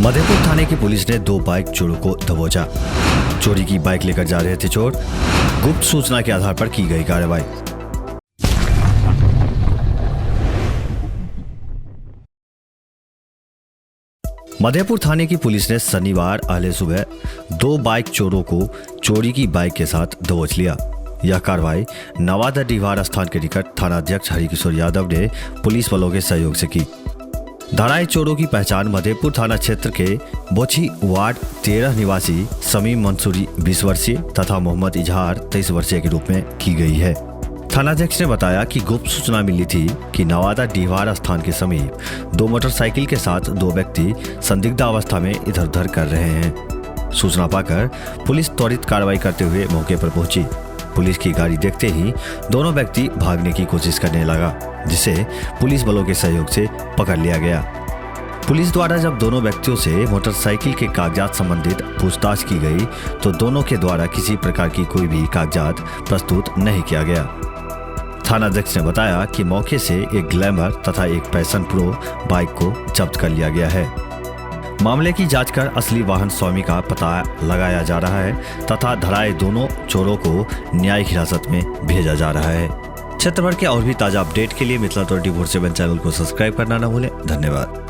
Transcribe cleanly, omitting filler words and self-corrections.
मधेपुर थाने की पुलिस ने 2 बाइक चोरों को दबोचा। चोरी की बाइक लेकर जा रहे थे चोर। गुप्त सूचना के आधार पर की गई कार्रवाई। मधेपुर थाने की पुलिस ने शनिवार अहले सुबह 2 बाइक चोरों को चोरी की बाइक के साथ दबोच लिया। यह कार्रवाई नवादा डीहवार स्थान के निकट थानाध्यक्ष हरिकिशोर यादव ने पुलिस बलों के सहयोग से की। धराए चोरों की पहचान मधेपुर थाना क्षेत्र के बोची वार्ड 13 निवासी समीम मंसूरी 20 वर्षीय तथा मोहम्मद इजहार 23 वर्षीय के रूप में की गई है। थानाध्यक्ष ने बताया कि गुप्त सूचना मिली थी कि नवादा डीहवार स्थान के समीप 2 मोटरसाइकिल के साथ 2 व्यक्ति संदिग्ध अवस्था में इधर उधर कर रहे हैं। सूचना पाकर पुलिस त्वरित कार्रवाई करते हुए मौके पर पहुंची। पुलिस की गाड़ी देखते ही दोनों व्यक्ति भागने की कोशिश करने लगा, जिसे पुलिस बलों के सहयोग से पकड़ लिया गया। पुलिस द्वारा जब दोनों व्यक्तियों से मोटरसाइकिल के कागजात संबंधित पूछताछ की गई तो दोनों के द्वारा किसी प्रकार की कोई भी कागजात प्रस्तुत नहीं किया गया। थानाध्यक्ष ने बताया कि मौके से एक ग्लैमर तथा एक पैशन प्रो बाइक को जब्त कर लिया गया है। मामले की जांच कर असली वाहन स्वामी का पता लगाया जा रहा है तथा धराए दोनों चोरों को न्यायिक हिरासत में भेजा जा रहा है। क्षेत्र भर के और भी ताजा अपडेट के लिए मिथिला 24/7 चैनल को सब्सक्राइब करना न भूलें। धन्यवाद।